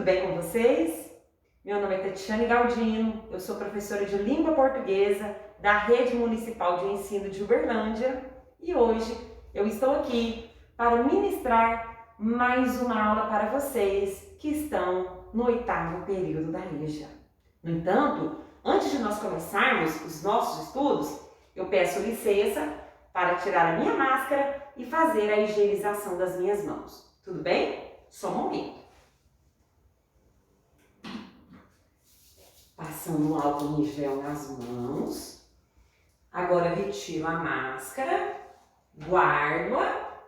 Tudo bem com vocês? Meu nome é Tatiane Galdino, eu sou professora de língua portuguesa da Rede Municipal de Ensino de Uberlândia e hoje eu estou aqui para ministrar mais uma aula para vocês que estão no 8º período da EJA. No entanto, antes de nós começarmos os nossos estudos, eu peço licença para tirar a minha máscara e fazer a higienização das minhas mãos. Tudo bem? Só um momento. Passando o álcool em gel nas mãos. Agora eu retiro a máscara, guardo-a,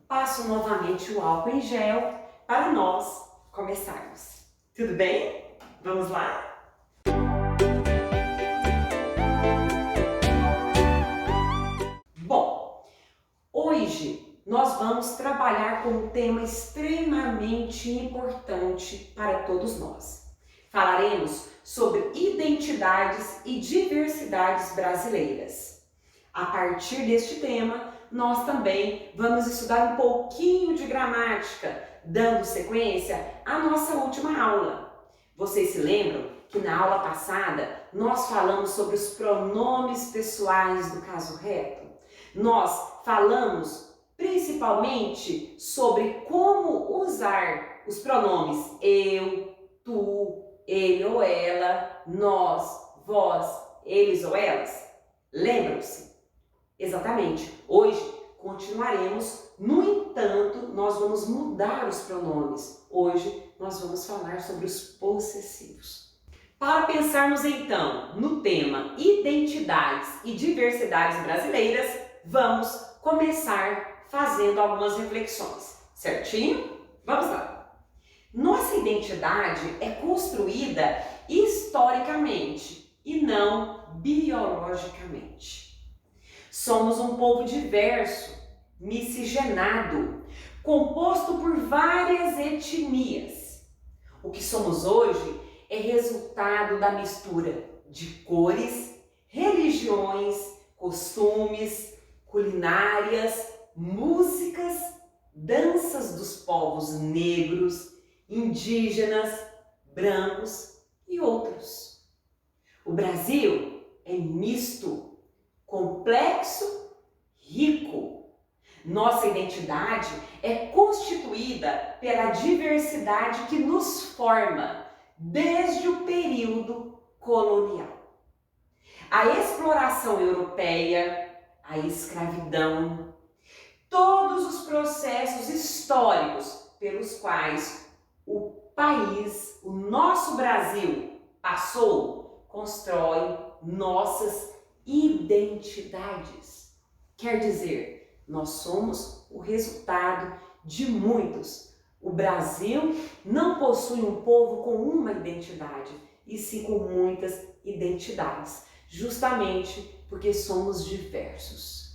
passo novamente o álcool em gel para nós começarmos. Tudo bem? Vamos lá? Bom, hoje nós vamos trabalhar com um tema extremamente importante para todos nós. Falaremos sobre identidades e diversidades brasileiras. A partir deste tema, nós também vamos estudar um pouquinho de gramática, dando sequência à nossa última aula. Vocês se lembram que na aula passada nós falamos sobre os pronomes pessoais do caso reto? Nós falamos principalmente sobre como usar os pronomes eu, tu, ele ou ela, nós, vós, eles ou elas. Lembram-se? Exatamente. Hoje continuaremos, no entanto, nós vamos mudar os pronomes. Hoje nós vamos falar sobre os possessivos. Para pensarmos então no tema identidades e diversidades brasileiras, vamos começar fazendo algumas reflexões. Certinho? Vamos lá! Nossa identidade é construída historicamente e não biologicamente. Somos um povo diverso, miscigenado, composto por várias etnias. O que somos hoje é resultado da mistura de cores, religiões, costumes, culinárias, músicas, danças dos povos negros, indígenas, brancos e outros. O Brasil é misto, complexo, rico. Nossa identidade é constituída pela diversidade que nos forma desde o período colonial. A exploração europeia, a escravidão, todos os processos históricos pelos quais o país, o nosso Brasil, passou, constrói nossas identidades. Quer dizer, nós somos o resultado de muitos. O Brasil não possui um povo com uma identidade, e sim com muitas identidades, justamente porque somos diversos.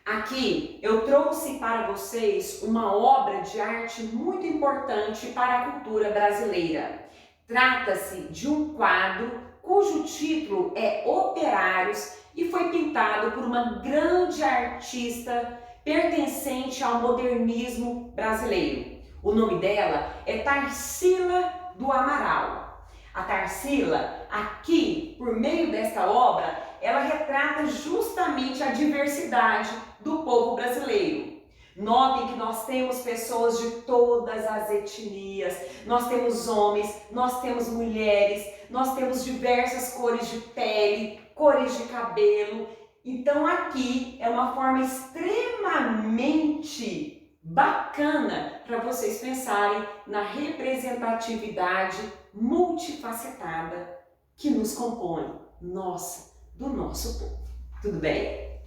Aqui eu trouxe para vocês uma obra de arte muito importante para a cultura brasileira. Trata-se de um quadro cujo título é Operários e foi pintado por uma grande artista pertencente ao modernismo brasileiro. O nome dela é Tarsila do Amaral. A Tarsila, aqui, por meio desta obra, ela retrata justamente a diversidade do povo brasileiro. Notem que nós temos pessoas de todas as etnias, nós temos homens, nós temos mulheres, nós temos diversas cores de pele, cores de cabelo. Então aqui é uma forma extremamente bacana para vocês pensarem na representatividade multifacetada que nos compõe, do nosso povo. Tudo bem?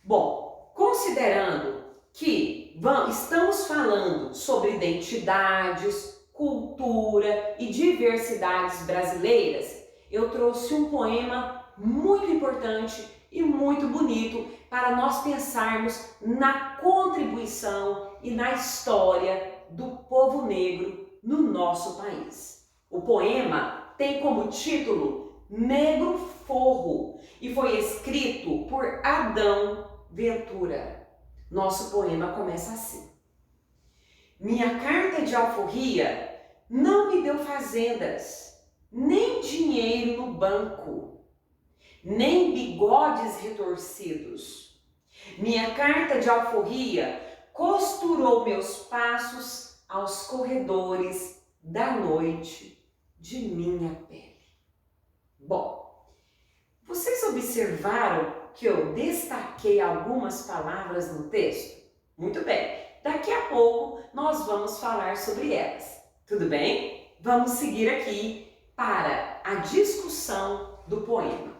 Bom, considerando que estamos falando sobre identidades, cultura e diversidades brasileiras, eu trouxe um poema muito importante e muito bonito para nós pensarmos na contribuição e na história do povo negro no nosso país. O poema tem como título Negro Forro e foi escrito por Adão Ventura. Nosso poema começa assim: Minha carta de alforria não me deu fazendas, nem dinheiro no banco, nem bigodes retorcidos. Minha carta de alforria costurou meus passos aos corredores da noite de minha pele. Bom, vocês observaram que eu destaquei algumas palavras no texto? Muito bem, daqui a pouco nós vamos falar sobre elas. Tudo bem? Vamos seguir aqui para a discussão do poema.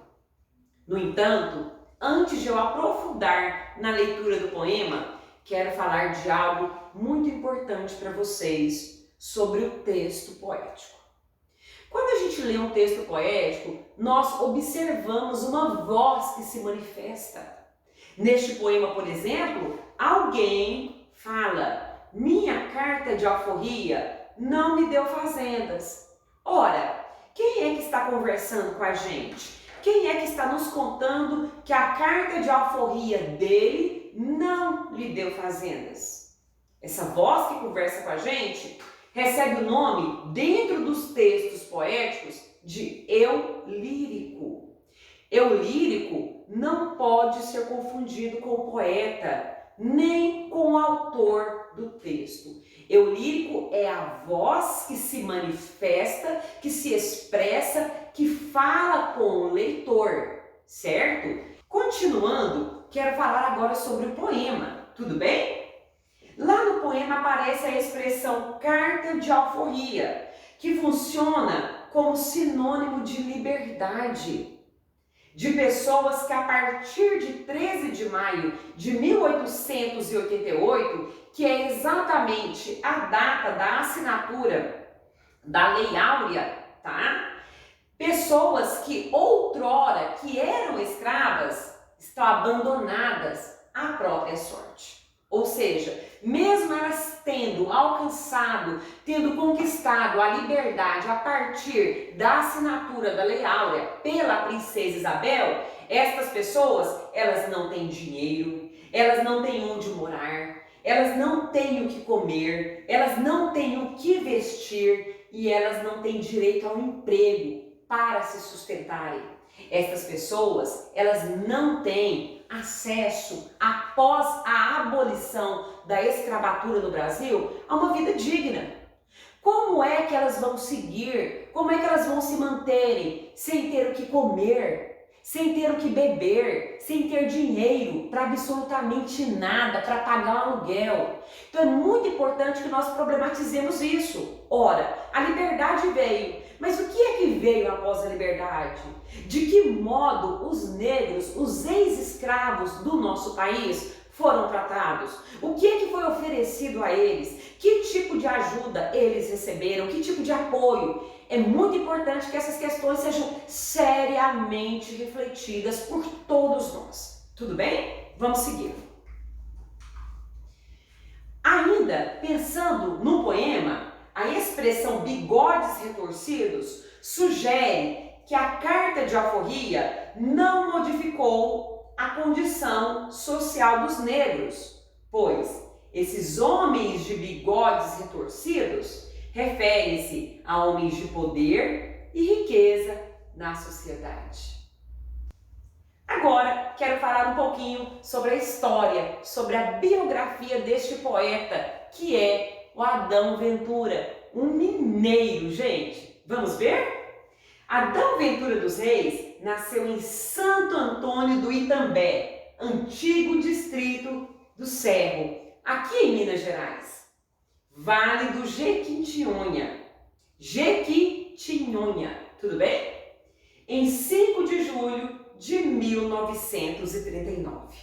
No entanto, antes de eu aprofundar na leitura do poema, quero falar de algo muito importante para vocês sobre o texto poético. Quando a gente lê um texto poético, nós observamos uma voz que se manifesta. Neste poema, por exemplo, alguém fala: minha carta de alforria não me deu fazendas. Ora, quem é que está conversando com a gente? Quem é que está nos contando que a carta de alforria dele não lhe deu fazendas? Essa voz que conversa com a gente recebe o nome, dentro dos textos poéticos, de eu lírico. Eu lírico não pode ser confundido com o poeta, nem com o autor do texto. Eu lírico é a voz que se manifesta, que se expressa, que fala com o leitor, certo? Continuando, quero falar agora sobre o poema, tudo bem? Lá no poema aparece a expressão carta de alforria, que funciona como sinônimo de liberdade, de pessoas que a partir de 13 de maio de 1888, que é exatamente a data da assinatura da Lei Áurea, tá? Pessoas que outrora, que eram escravas, estão abandonadas à própria sorte. Ou seja, mesmo elas tendo alcançado, tendo conquistado a liberdade a partir da assinatura da Lei Áurea pela princesa Isabel, estas pessoas, elas não têm dinheiro, elas não têm onde morar, elas não têm o que comer, elas não têm o que vestir e elas não têm direito ao emprego para se sustentarem. Estas pessoas, elas não têm acesso, após a abolição da escravatura no Brasil, a uma vida digna. Como é que elas vão seguir? Como é que elas vão se manterem sem ter o que comer, sem ter o que beber, sem ter dinheiro para absolutamente nada, para pagar o aluguel? Então é muito importante que nós problematizemos isso. Ora, a liberdade veio, mas o que é que veio após a liberdade? De que modo os negros, os ex-escravos do nosso país foram tratados? O que é que foi oferecido a eles? Que tipo de ajuda eles receberam? Que tipo de apoio? É muito importante que essas questões sejam seriamente refletidas por todos nós. Tudo bem? Vamos seguir. Ainda pensando no poema, a expressão bigodes retorcidos sugere que a carta de alforria não modificou a condição social dos negros, pois esses homens de bigodes retorcidos referem-se a homens de poder e riqueza na sociedade. Agora quero falar um pouquinho sobre a história, sobre a biografia deste poeta, que é o Adão Ventura, um mineiro, gente. Vamos ver? Adão Ventura dos Reis nasceu em Santo Antônio do Itambé, antigo distrito do Cerro, aqui em Minas Gerais. Vale do Jequitinhonha. Jequitinhonha, tudo bem? Em 5 de julho de 1939.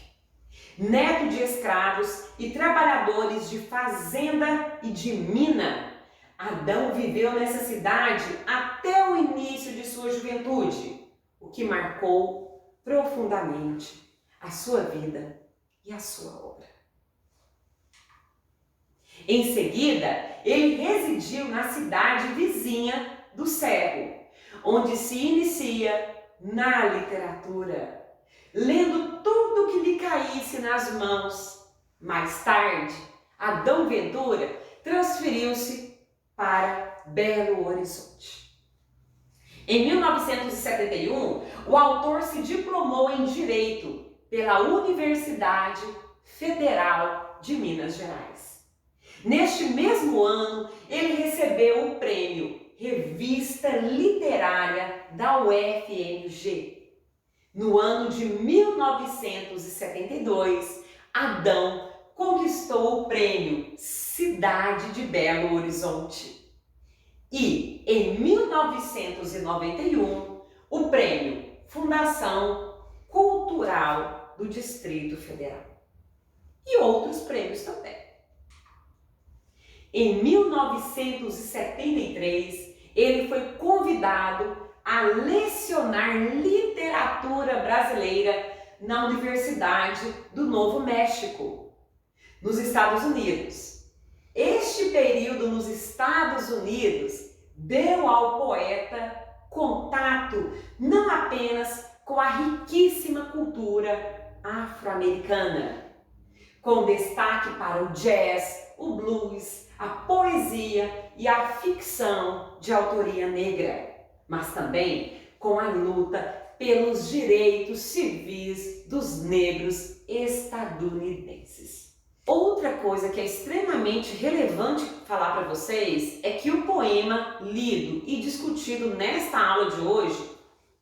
Neto de escravos e trabalhadores de fazenda e de mina, Adão viveu nessa cidade até o início de sua juventude, o que marcou profundamente a sua vida e a sua obra. Em seguida, ele residiu na cidade vizinha do Cerro, onde se inicia na literatura, lendo tudo que lhe caísse nas mãos. Mais tarde, Adão Ventura transferiu-se para Belo Horizonte. Em 1971, o autor se diplomou em Direito pela Universidade Federal de Minas Gerais. Neste mesmo ano, ele recebeu o prêmio Revista Literária da UFMG. No ano de 1972, Adão conquistou o prêmio Cidade de Belo Horizonte. E, em 1991, o prêmio Fundação Cultural do Distrito Federal. E outros prêmios também. Em 1973, ele foi convidado a lecionar literatura brasileira na Universidade do Novo México, nos Estados Unidos. Este período nos Estados Unidos deu ao poeta contato não apenas com a riquíssima cultura afro-americana, com destaque para o jazz, o blues, a poesia e a ficção de autoria negra, mas também com a luta pelos direitos civis dos negros estadunidenses. Outra coisa que é extremamente relevante falar para vocês é que o poema lido e discutido nesta aula de hoje,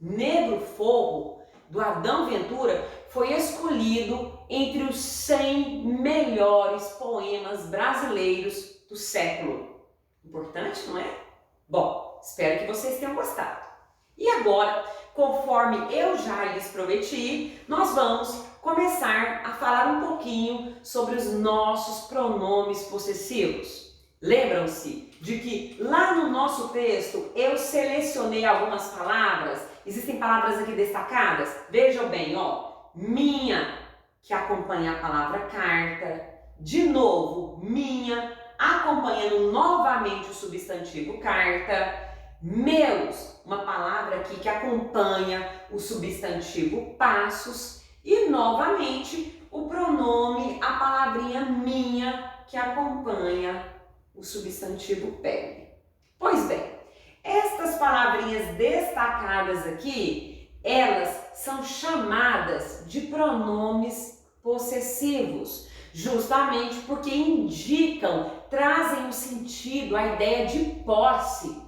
Negro Forro, do Adão Ventura, foi escolhido entre os 100 melhores poemas brasileiros do século. Importante, não é? Bom, espero que vocês tenham gostado. E agora, conforme eu já lhes prometi, nós vamos começar a falar um pouquinho sobre os nossos pronomes possessivos. Lembram-se de que lá no nosso texto eu selecionei algumas palavras? Existem palavras aqui destacadas? Vejam bem, ó. Minha, que acompanha a palavra carta. De novo, minha, acompanhando novamente o substantivo carta. Meus, uma palavra aqui que acompanha o substantivo passos. E novamente o pronome, a palavrinha minha, que acompanha o substantivo pele. Pois bem, estas palavrinhas destacadas aqui, elas são chamadas de pronomes possessivos, justamente porque indicam, trazem um sentido, a ideia de posse.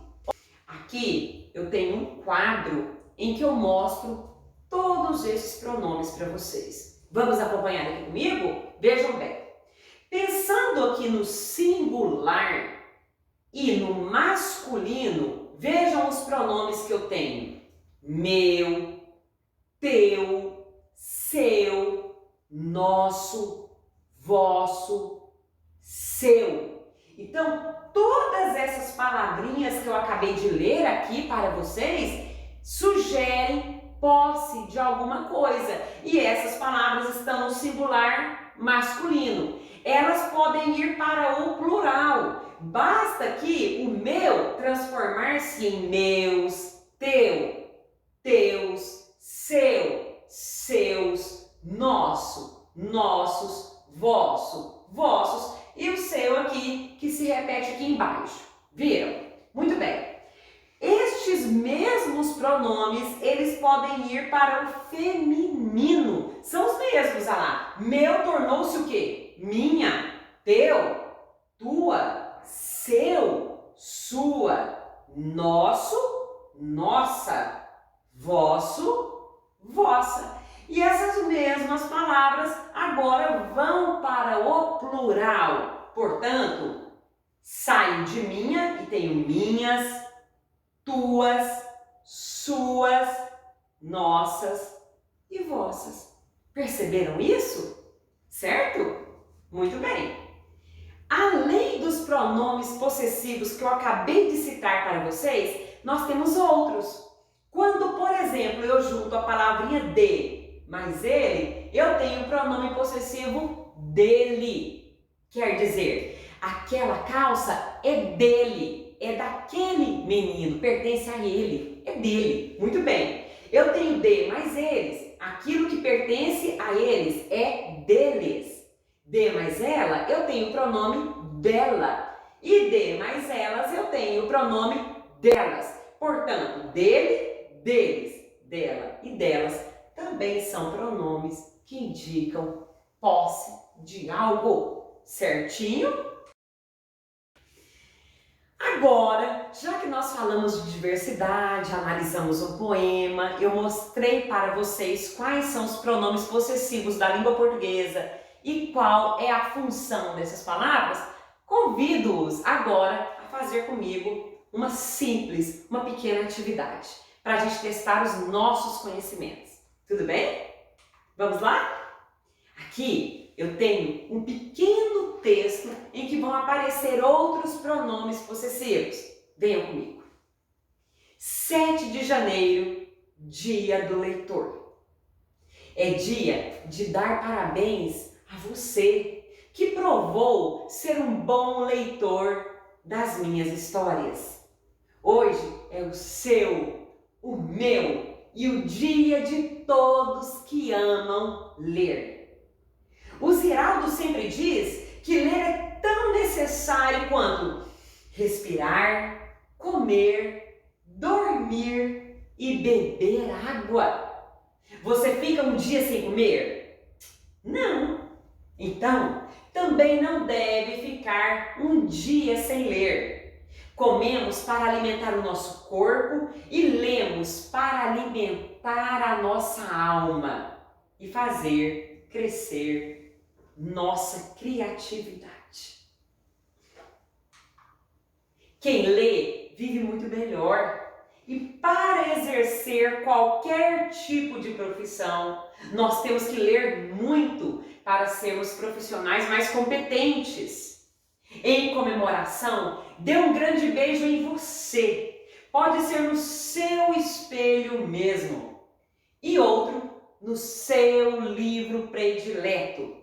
Aqui eu tenho um quadro em que eu mostro todos esses pronomes para vocês. Vamos acompanhar aqui comigo? Vejam bem. Pensando aqui no singular e no masculino, vejam os pronomes que eu tenho. Meu, teu, seu, nosso, vosso, seu. Então, todas essas palavrinhas que eu acabei de ler aqui para vocês sugerem posse de alguma coisa. E essas palavras estão no singular masculino. Elas podem ir para o plural. Basta que o meu transformar-se em meus, teu, teus, seu, seus, nosso, nossos, vosso, vossos e o seu aqui que se repete aqui embaixo. Viram? Muito bem. Estes mesmos pronomes, eles podem ir para o feminino. São os mesmos, olha lá. Meu tornou-se o quê? Minha, teu, tua, seu, sua, nosso, nossa, vosso, vossa. E essas mesmas palavras agora vão para o plural. Portanto, saio de minha e tenho minhas, tuas, suas, nossas e vossas. Perceberam isso? Certo? Muito bem. Além dos pronomes possessivos que eu acabei de citar para vocês, nós temos outros. Quando, por exemplo, eu junto a palavrinha de, mais ele, eu tenho o pronome possessivo dele. Quer dizer, aquela calça é dele, é daquele menino, pertence a ele, é dele. Muito bem. Eu tenho de mais eles, aquilo que pertence a eles é deles. De mais ela, eu tenho o pronome dela. e de mais elas eu tenho o pronome delas. Portanto, dele, deles, dela e delas também são pronomes que indicam posse de algo. Certinho? Agora, já que nós falamos de diversidade, analisamos o poema, eu mostrei para vocês quais são os pronomes possessivos da língua portuguesa e qual é a função dessas palavras, convido-os agora a fazer comigo uma pequena atividade, para a gente testar os nossos conhecimentos. Tudo bem? Vamos lá? Aqui eu tenho um pequeno texto em que vão aparecer outros pronomes possessivos. Venham comigo. 7 de janeiro, dia do leitor. É dia de dar parabéns a você que provou ser um bom leitor das minhas histórias. Hoje é o seu, o meu e o dia de todos que amam ler. O Ziraldo sempre diz que ler é tão necessário quanto respirar, comer, dormir e beber água. Você fica um dia sem comer? Não. Então, também não deve ficar um dia sem ler. Comemos para alimentar o nosso corpo e lemos para alimentar a nossa alma e fazer crescer nossa criatividade. Quem lê vive muito melhor. E para exercer qualquer tipo de profissão, nós temos que ler muito para sermos profissionais mais competentes. Em comemoração, dê um grande beijo em você. Pode ser no seu espelho mesmo. E outro no seu livro predileto.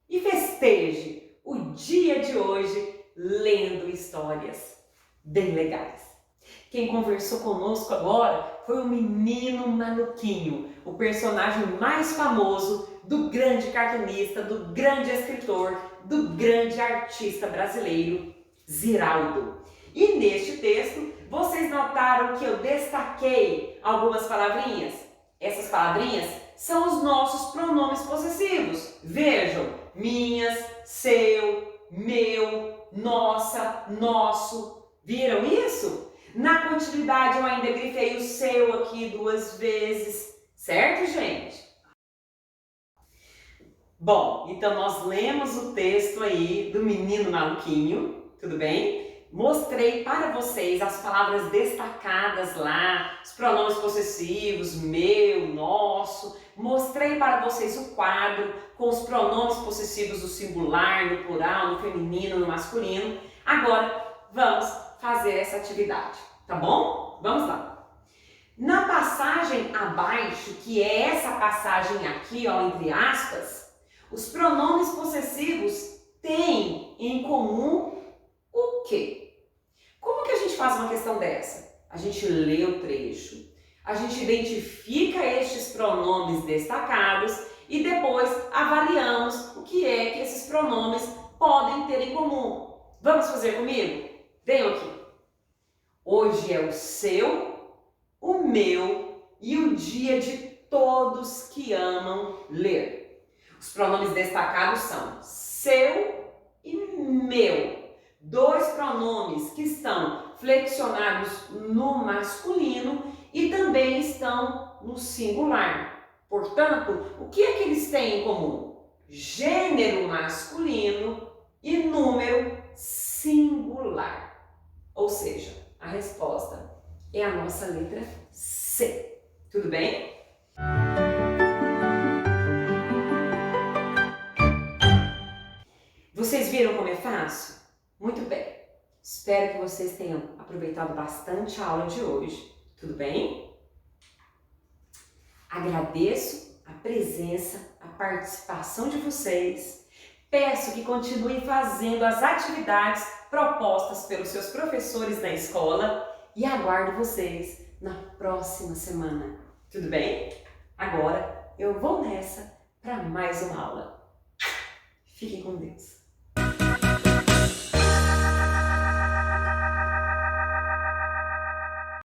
E festeje o dia de hoje lendo histórias bem legais. Quem conversou conosco agora foi o Menino Maluquinho, o personagem mais famoso do grande cartunista, do grande escritor, do grande artista brasileiro, Ziraldo. E neste texto, vocês notaram que eu destaquei algumas palavrinhas? Essas palavrinhas são os nossos pronomes possessivos. Vejam, minhas, seu, meu, nossa, nosso. Viram isso? Na continuidade eu ainda grifei o seu aqui 2 vezes. Certo, gente? Bom, então nós lemos o texto aí do Menino Maluquinho, tudo bem? Mostrei para vocês as palavras destacadas lá, os pronomes possessivos, meu, nosso. Mostrei para vocês o quadro com os pronomes possessivos do singular, no plural, no feminino, no masculino. Agora, vamos fazer essa atividade, tá bom? Vamos lá. Na passagem abaixo, que é essa passagem aqui, ó, entre aspas, os pronomes possessivos têm em comum o quê? Como que a gente faz uma questão dessa? A gente lê o trecho, a gente identifica estes pronomes destacados e depois avaliamos o que é que esses pronomes podem ter em comum. Vamos fazer comigo? Venham aqui. Hoje é o seu, o meu e o dia de todos que amam ler. Os pronomes destacados são seu e meu. 2 pronomes que estão flexionados no masculino e também estão no singular. Portanto, o que é que eles têm em comum? Gênero masculino e número singular. Ou seja, a resposta é a nossa letra C. Tudo bem? Vocês viram como é fácil? Muito bem. Espero que vocês tenham aproveitado bastante a aula de hoje. Tudo bem? Agradeço a presença, a participação de vocês. Peço que continuem fazendo as atividades propostas pelos seus professores na escola e aguardo vocês na próxima semana. Tudo bem? Agora eu vou nessa para mais uma aula. Fiquem com Deus.